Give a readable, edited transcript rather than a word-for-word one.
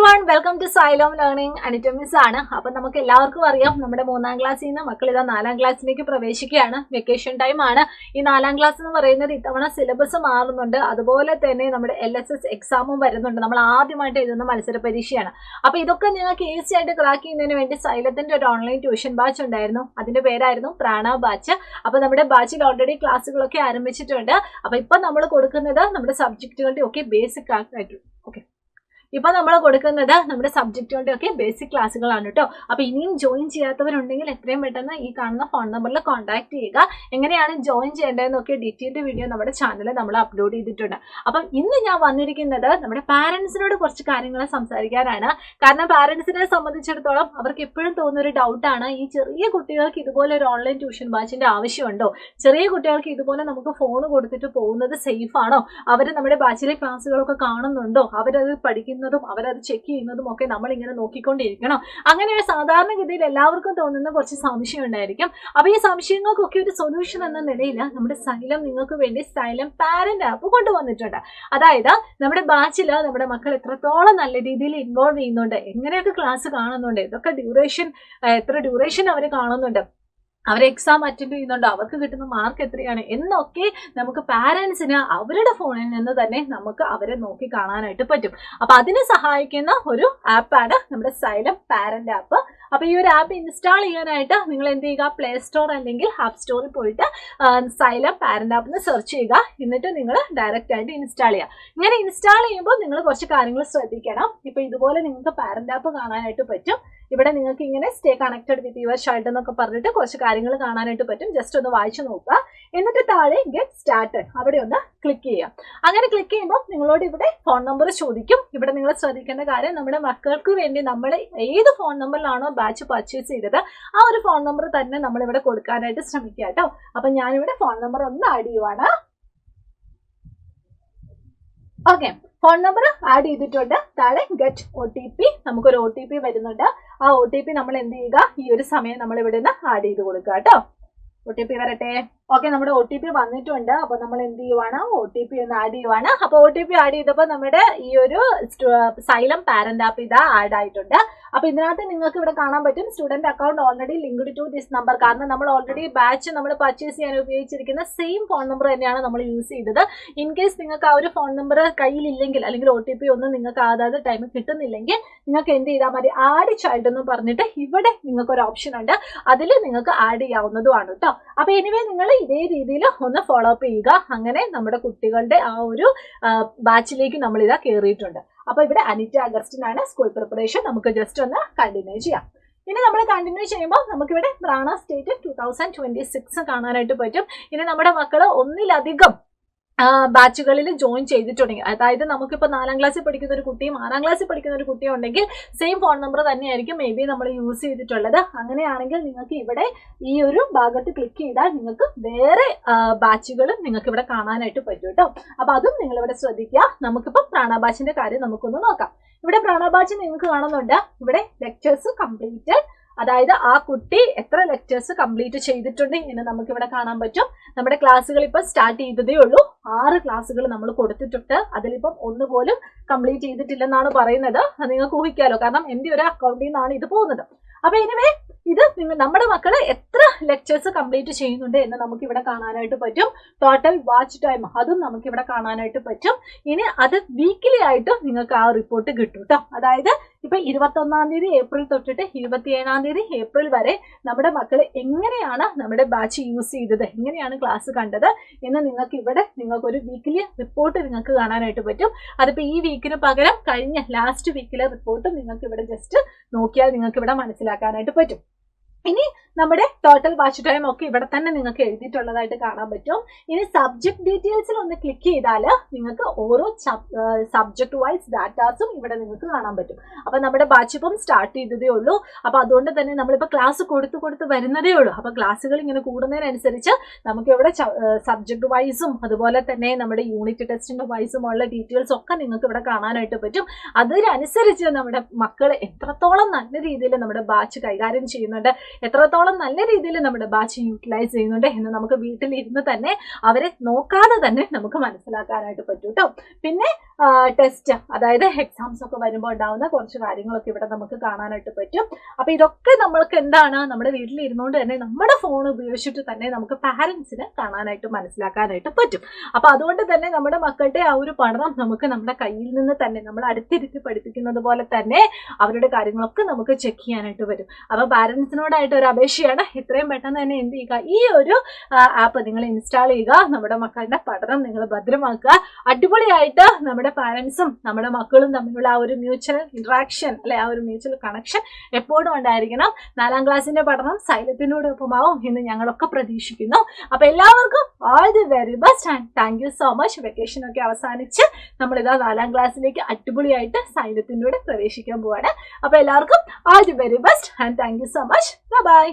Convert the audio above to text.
everyone, welcome to Xylem Learning. Anatomies ആണ്. അപ്പോൾ നമുക്ക് എല്ലാവർക്കും അറിയാം നമ്മുടെ 3ാം ക്ലാസ്സിൽ നിന്ന് മക്കൾ ഇതാ 4ാം ക്ലാസ്സിലേക്ക് പ്രവേശിക്കുകയാണ്. വെക്കേഷൻ ടൈം ആണ്. ഈ 4ാം ക്ലാസ് എന്ന് പറയുന്നത് ഇത്തവണ സിലബസ് മാറുന്നുണ്ട്. അതുപോലെ തന്നെ നമ്മുടെ LSS എക്സാമും വരുന്നുണ്ട്. നമ്മൾ ആദ്യമായിട്ട് എഴുതുന്ന മത്സര പരീക്ഷയാണ്. അപ്പോൾ ഇതൊക്കെ നിങ്ങൾക്ക് ഈസി ആയിട്ട് ക്രാക്ക് ചെയ്യുന്നതിന് വേണ്ടി സൈലത്തിന്റെ ഒരു ഓൺലൈൻ ട്യൂഷൻ ബാച്ച് ഉണ്ടായിരുന്നു. അതിന്റെ പേരായിരുന്നു പ്രാണ ബാച്ച്. അപ്പോൾ നമ്മുടെ ബാച്ചിൽ ഓൾറെഡി ക്ലാസ്സുകളൊക്കെ ആരംഭിച്ചിട്ടുണ്ട്. അപ്പോൾ ഇപ്പൊ നമ്മൾ കൊടുക്കുന്നത് നമ്മുടെ സബ്ജക്റ്റുകളുടെ ഒക്കെ ബേസിക് ആയിട്ട് ഓക്കെ ഇപ്പൊ നമ്മൾ കൊടുക്കുന്നത് നമ്മുടെ സബ്ജക്റ്റുകളുടെ ഒക്കെ ബേസിക് ക്ലാസ്സുകളാണ് കേട്ടോ. അപ്പൊ ഇനിയും ജോയിൻ ചെയ്യാത്തവരുണ്ടെങ്കിൽ എത്രയും പെട്ടെന്ന് ഈ കാണുന്ന ഫോൺ നമ്പറിൽ കോൺടാക്ട് ചെയ്യുക. എങ്ങനെയാണ് ജോയിൻ ചെയ്യേണ്ടതെന്നൊക്കെ ഡീറ്റെയിൽഡ് വീഡിയോ നമ്മുടെ ചാനലിൽ നമ്മൾ അപ്ലോഡ് ചെയ്തിട്ടുണ്ട്. അപ്പം ഇന്ന് ഞാൻ വന്നിരിക്കുന്നത് നമ്മുടെ പാരന്റ്സിനോട് കുറച്ച് കാര്യങ്ങൾ സംസാരിക്കാനാണ്. കാരണം പാരന്റ്സിനെ സംബന്ധിച്ചിടത്തോളം അവർക്ക് എപ്പോഴും തോന്നുന്ന ഒരു ഡൗട്ടാണ്, ഈ ചെറിയ കുട്ടികൾക്ക് ഇതുപോലെ ഒരു ഓൺലൈൻ ട്യൂഷൻ ബാച്ചിന്റെ ആവശ്യമുണ്ടോ, ചെറിയ കുട്ടികൾക്ക് ഇതുപോലെ നമുക്ക് ഫോൺ കൊടുത്തിട്ട് പോകുന്നത് സേഫ് ആണോ, അവർ നമ്മുടെ ബാച്ചിലെ ക്ലാസ്സുകളൊക്കെ കാണുന്നുണ്ടോ, അവരത് പഠിക്കുന്ന അവരത് ചെക്ക് ചെയ്യുന്നതും ഒക്കെ നമ്മൾ ഇങ്ങനെ നോക്കിക്കൊണ്ടിരിക്കണം. അങ്ങനെ ഒരു സാധാരണഗതിയിൽ എല്ലാവർക്കും തോന്നുന്ന കുറച്ച് സംശയം ഉണ്ടായിരിക്കും. അപ്പൊ ഈ സംശയങ്ങൾക്കൊക്കെ ഒരു സൊല്യൂഷൻ എന്ന നിലയിൽ നമ്മുടെ സൈലം നിങ്ങൾക്ക് വേണ്ടി സൈലം പാരന്റ് ആപ്പ് കൊണ്ടുവന്നിട്ടുണ്ട്. അതായത് നമ്മുടെ ബാച്ചിൽ നമ്മുടെ മക്കൾ എത്രത്തോളം നല്ല രീതിയിൽ ഇൻവോൾവ് ചെയ്യുന്നുണ്ട്, എങ്ങനെയൊക്കെ ക്ലാസ് കാണുന്നുണ്ട്, ഇതൊക്കെ എത്ര ഡ്യൂറേഷൻ അവർ കാണുന്നുണ്ട്, അവർ എക്സാം അറ്റൻഡ് ചെയ്യുന്നുണ്ട്, അവർക്ക് കിട്ടുന്ന മാർക്ക് എത്രയാണ് എന്നൊക്കെ നമുക്ക് പാരന്റ്സിന് അവരുടെ ഫോണിൽ നിന്ന് തന്നെ നമുക്ക് അവരെ നോക്കി കാണാനായിട്ട് പറ്റും. അപ്പൊ അതിനെ സഹായിക്കുന്ന ഒരു ആപ്പാണ് നമ്മുടെ സൈലം പാരന്റ് ആപ്പ്. അപ്പൊ ഈ ഒരു ആപ്പ് ഇൻസ്റ്റാൾ ചെയ്യാനായിട്ട് നിങ്ങൾ എന്ത് ചെയ്യുക, പ്ലേ സ്റ്റോർ അല്ലെങ്കിൽ ആപ്പ് സ്റ്റോറിൽ പോയിട്ട് സൈലം പാരന്റ് ആപ്പ് എന്ന് സെർച്ച് ചെയ്യുക. എന്നിട്ട് നിങ്ങൾ ഡയറക്റ്റ് ആയിട്ട് ഇൻസ്റ്റാൾ ചെയ്യുക. ഇങ്ങനെ ഇൻസ്റ്റാൾ ചെയ്യുമ്പോൾ നിങ്ങൾ കുറച്ച് കാര്യങ്ങൾ ശ്രദ്ധിക്കണം. ഇപ്പൊ ഇതുപോലെ നിങ്ങൾക്ക് പാരന്റ് ആപ്പ് കാണാനായിട്ട് പറ്റും. ഇവിടെ നിങ്ങൾക്ക് ഇങ്ങനെ stay connected with your child എന്നൊക്കെ പറഞ്ഞിട്ട് കുറച്ച് കാര്യങ്ങൾ കാണാനായിട്ട് പറ്റും. ജസ്റ്റ് ഒന്ന് വായിച്ചു നോക്കുക. എന്നിട്ട് താഴെ ഗെറ്റ് സ്റ്റാർട്ടഡ് അവിടെ ഒന്ന് ക്ലിക്ക് ചെയ്യാം. അങ്ങനെ ക്ലിക്ക് ചെയ്യുമ്പോൾ നിങ്ങളോട് ഇവിടെ ഫോൺ നമ്പർ ചോദിക്കും. ഇവിടെ നിങ്ങൾ ശ്രദ്ധിക്കേണ്ട കാര്യം, നമ്മുടെ മക്കൾക്ക് വേണ്ടി നമ്മൾ ഏത് ഫോൺ നമ്പറിലാണോ ബാച്ച് പർച്ചേസ് ചെയ്തത് ആ ഒരു ഫോൺ നമ്പർ തന്നെ നമ്മൾ ഇവിടെ കൊടുക്കാനായിട്ട് ശ്രമിക്കുക കേട്ടോ. അപ്പൊ ഞാനിവിടെ ഫോൺ നമ്പർ ഒന്ന് ആഡ് ചെയ്യുവാണ്. ഓക്കെ, ഫോൺ നമ്പർ ആഡ് ചെയ്തിട്ടുണ്ട്. താഴെ ഗെറ്റ് OTP, നമുക്കൊരു OTP വരുന്നുണ്ട്. ആ OTP നമ്മൾ എന്ത് ചെയ്യുക, ഈ ഒരു സമയം നമ്മൾ ഇവിടെ നിന്ന് ആഡ് ചെയ്ത് കൊടുക്കുക കേട്ടോ. OTP വരട്ടെ. ഓക്കെ, നമ്മുടെ OTP വന്നിട്ടുണ്ട്. അപ്പൊ നമ്മൾ എന്ത് ചെയ്യുവാണ്, OTP ഒന്ന് ആഡ് ചെയ്യുവാണ്. അപ്പൊ OTP ആഡ് ചെയ്തപ്പോൾ നമ്മുടെ ഈ ഒരു സൈലം പാരന്റ് ആപ്പ് ഇതാ ആഡ് ആയിട്ടുണ്ട്. അപ്പൊ ഇതിനകത്ത് നിങ്ങൾക്ക് ഇവിടെ കാണാൻ പറ്റും student account already linked to this number. കാരണം നമ്മൾ ഓൾറെഡി ബാച്ച് നമ്മൾ പർച്ചേസ് ചെയ്യാൻ ഉപയോഗിച്ചിരിക്കുന്ന സെയിം ഫോൺ നമ്പർ തന്നെയാണ് നമ്മൾ യൂസ് ചെയ്തത്. ഇൻ കേസ് നിങ്ങൾക്ക് ആ ഒരു ഫോൺ നമ്പർ കയ്യിലില്ലെങ്കിൽ അല്ലെങ്കിൽ OTP ഒന്നും നിങ്ങൾക്ക് അതാത് ടൈം കിട്ടുന്നില്ലെങ്കിൽ നിങ്ങൾക്ക് എന്ത് ചെയ്താൽ മതി, ആഡ് ചൈൽഡ് എന്ന് പറഞ്ഞിട്ട് ഇവിടെ നിങ്ങൾക്ക് ഒരു ഓപ്ഷൻ ഉണ്ട്, അതിൽ നിങ്ങൾക്ക് ആഡ് ചെയ്യാവുന്നതുമാണ് കേട്ടോ. അപ്പൊ എനിവേ നിങ്ങൾ ഇതേ രീതിയിൽ ഒന്ന് ഫോളോ അപ്പ് ചെയ്യുക. അങ്ങനെ നമ്മുടെ കുട്ടികളുടെ ആ ഒരു ബാച്ചിലേക്ക് നമ്മൾ ഇതാ കയറിയിട്ടുണ്ട്. അപ്പൊ ഇവിടെ അനിറ്റ അഗസ്റ്റിൻ ആണ് സ്കൂൾ പ്രിപ്പറേഷൻ. നമുക്ക് ജസ്റ്റ് ഒന്ന് കണ്ടിന്യൂ ചെയ്യാം. ഇനി നമ്മൾ കണ്ടിന്യൂ ചെയ്യുമ്പോൾ നമുക്കിവിടെ പ്രാണ സ്റ്റേറ്റ് 2026 കാണാനായിട്ട് പറ്റും. ഇനി നമ്മുടെ മക്കള് ഒന്നിലധികം ബാച്ചുകളിൽ ജോയിൻ ചെയ്തിട്ടുണ്ടെങ്കിൽ, അതായത് നമുക്കിപ്പോൾ 4ാം ക്ലാസ്സിൽ പഠിക്കുന്ന ഒരു കുട്ടിയും 6ാം ക്ലാസ്സിൽ പഠിക്കുന്ന ഒരു കുട്ടിയും ഉണ്ടെങ്കിൽ സെയിം ഫോൺ നമ്പർ തന്നെയായിരിക്കും മേ ബി നമ്മൾ യൂസ് ചെയ്തിട്ടുള്ളത്. അങ്ങനെയാണെങ്കിൽ നിങ്ങൾക്ക് ഇവിടെ ഈ ഒരു ഭാഗത്ത് ക്ലിക്ക് ചെയ്താൽ നിങ്ങൾക്ക് വേറെ ബാച്ചുകളും നിങ്ങൾക്ക് ഇവിടെ കാണാനായിട്ട് പറ്റും കേട്ടോ. അപ്പൊ അതും നിങ്ങൾ ഇവിടെ ശ്രദ്ധിക്കുക. നമുക്കിപ്പോൾ പ്രാണ ബാച്ചിന്റെ കാര്യം നമുക്കൊന്ന് നോക്കാം. ഇവിടെ പ്രാണ ബാച്ച് നിങ്ങൾക്ക് കാണുന്നുണ്ട്. ഇവിടെ ലെക്ചേഴ്സ് കംപ്ലീറ്റഡ്, അതായത് ആ കുട്ടി എത്ര ലെക്ചേഴ്സ് കംപ്ലീറ്റ് ചെയ്തിട്ടുണ്ട് എന്ന് നമുക്ക് ഇവിടെ കാണാൻ പറ്റും. നമ്മുടെ ക്ലാസ്സുകൾ ഇപ്പൊ സ്റ്റാർട്ട് ചെയ്തതേ ഉള്ളൂ. 6 ക്ലാസ്സുകൾ നമ്മൾ കൊടുത്തിട്ടുണ്ട്. അതിലിപ്പം 1 പോലും കംപ്ലീറ്റ് ചെയ്തിട്ടില്ലെന്നാണ് പറയുന്നത്. അത് നിങ്ങൾക്ക് ഊഹിക്കാലോ, കാരണം എന്റെ ഒരു അക്കൗണ്ടിൽ നിന്നാണ് ഇത് പോകുന്നത്. അപ്പൊ എനിവേ ഇത് നമ്മുടെ മക്കള് എത്ര ലെക്ചേഴ്സ് കംപ്ലീറ്റ് ചെയ്യുന്നുണ്ട് എന്ന് നമുക്ക് ഇവിടെ കാണാനായിട്ട് പറ്റും. ടോട്ടൽ വാച്ച് ടൈം അതും നമുക്ക് ഇവിടെ കാണാനായിട്ട് പറ്റും. ഇനി അത് വീക്കിലി ആയിട്ട് നിങ്ങൾക്ക് ആ റിപ്പോർട്ട് കിട്ടും കേട്ടോ. അതായത് ഇപ്പൊ 21-ാം തീയതി ഏപ്രിൽ തൊട്ടിട്ട് 27-ാം തീയതി ഏപ്രിൽ വരെ നമ്മുടെ മക്കൾ എങ്ങനെയാണ് നമ്മുടെ ബാച്ച് യൂസ് ചെയ്തത്, എങ്ങനെയാണ് ക്ലാസ് കണ്ടത് എന്ന് നിങ്ങൾക്ക് ഇവിടെ നിങ്ങൾക്കൊരു വീക്കിലി റിപ്പോർട്ട് നിങ്ങൾക്ക് കാണാനായിട്ട് പറ്റും. അതിപ്പോ ഈ വീക്കിന് പകരം കഴിഞ്ഞ ലാസ്റ്റ് വീക്കിലെ റിപ്പോർട്ട് നിങ്ങൾക്ക് ഇവിടെ ജസ്റ്റ് നോക്കിയാൽ നിങ്ങൾക്ക് ഇവിടെ മനസ്സിലാക്കാനായിട്ട് പറ്റും. ഇനി നമ്മുടെ ടോട്ടൽ വാച്ച് ടൈം ഒക്കെ ഇവിടെ തന്നെ നിങ്ങൾക്ക് എഴുതിയിട്ടുള്ളതായിട്ട് കാണാൻ പറ്റും. ഇനി സബ്ജക്ട് ഡീറ്റെയിൽസിൽ ഒന്ന് ക്ലിക്ക് ചെയ്താൽ നിങ്ങൾക്ക് ഓരോ സബ്ജക്ട് വൈസ് ഡാറ്റാസും ഇവിടെ നിങ്ങൾക്ക് കാണാൻ പറ്റും. അപ്പൊ നമ്മുടെ ബാച്ച് ഇപ്പം സ്റ്റാർട്ട് ചെയ്തതേ ഉള്ളൂ. അപ്പൊ അതുകൊണ്ട് തന്നെ നമ്മളിപ്പോ ക്ലാസ് കൊടുത്ത് വരുന്നതേ ഉള്ളൂ. അപ്പൊ ക്ലാസ്സുകൾ ഇങ്ങനെ കൂടുന്നതിനനുസരിച്ച് നമുക്ക് ഇവിടെ സബ്ജക്ട് വൈസും അതുപോലെ തന്നെ നമ്മുടെ യൂണിറ്റ് ടെസ്റ്റിന്റെ വൈസും ഉള്ള ഡീറ്റെയിൽസ് ഒക്കെ നിങ്ങൾക്ക് ഇവിടെ കാണാനായിട്ട് പറ്റും. അതിനനുസരിച്ച് നമ്മുടെ മക്കൾ എത്രത്തോളം നല്ല രീതിയിൽ നമ്മുടെ ബാച്ച് കൈകാര്യം ചെയ്യുന്നുണ്ട്, എത്രത്തോളം നല്ല രീതിയിൽ നമ്മുടെ ബാച്ച് യൂട്ടിലൈസ് ചെയ്യുന്നുണ്ട് എന്ന് നമുക്ക് വീട്ടിലിരുന്ന് തന്നെ അവരെ നോക്കാതെ തന്നെ നമുക്ക് മനസ്സിലാക്കാനായിട്ട് പറ്റും കേട്ടോ. പിന്നെ ടെസ്റ്റ്, അതായത് എക്സാംസ് ഒക്കെ വരുമ്പോൾ ഉണ്ടാവുന്ന കുറച്ച് കാര്യങ്ങളൊക്കെ ഇവിടെ നമുക്ക് കാണാനായിട്ട് പറ്റും. അപ്പൊ ഇതൊക്കെ നമ്മൾക്ക് എന്താണ്, നമ്മുടെ വീട്ടിലിരുന്നുകൊണ്ട് തന്നെ നമ്മുടെ ഫോൺ ഉപയോഗിച്ചിട്ട് തന്നെ നമുക്ക് പാരന്റ്സിന് കാണാനായിട്ട് മനസ്സിലാക്കാനായിട്ട് പറ്റും. അപ്പൊ അതുകൊണ്ട് തന്നെ നമ്മുടെ മക്കളുടെ ആ ഒരു പഠനം നമുക്ക് നമ്മുടെ കയ്യിൽ നിന്ന് തന്നെ നമ്മൾ അടുത്തിരുത്തി പഠിപ്പിക്കുന്നത് പോലെ തന്നെ അവരുടെ കാര്യങ്ങളൊക്കെ നമുക്ക് ചെക്ക് ചെയ്യാനായിട്ട് വരും. അപ്പൊ പാരന്റ്സിനോടായിട്ട് ഒരു അപേക്ഷയാണ്, എത്രയും പെട്ടെന്ന് തന്നെ എന്ത് ചെയ്യുക, ഈ ഒരു ആപ്പ് നിങ്ങൾ ഇൻസ്റ്റാൾ ചെയ്യുക. നമ്മുടെ മക്കളുടെ പഠനം നിങ്ങൾ ഭദ്രമാക്കുക. അടിപൊളിയായിട്ട് നമ്മുടെ പാരന്റ്സും നമ്മുടെ മക്കളും തമ്മിലുള്ള ആ ഒരു മ്യൂച്വൽ ഇന്ററാക്ഷൻ, അല്ലെ, ആ ഒരു മ്യൂച്വൽ കണക്ഷൻ എപ്പോഴും ഉണ്ടായിരിക്കണം. 4ാം ക്ലാസ്സിന്റെ പഠനം സൈലത്തിനോടൊപ്പമാവും എന്ന് ഞങ്ങളൊക്കെ പ്രതീക്ഷിക്കുന്നു. അപ്പൊ എല്ലാവർക്കും all the very best and thank you so much. Vacation ഒക്കെ അവസാനിച്ച് നമ്മളിതാ 4ാം ക്ലാസ്സിലേക്ക് അടിപൊളിയായിട്ട് സൈലത്തിലൂടെ പ്രവേശിക്കാൻ പോവാണ്. അപ്പൊ എല്ലാവർക്കും all the very best and thank you so much. By.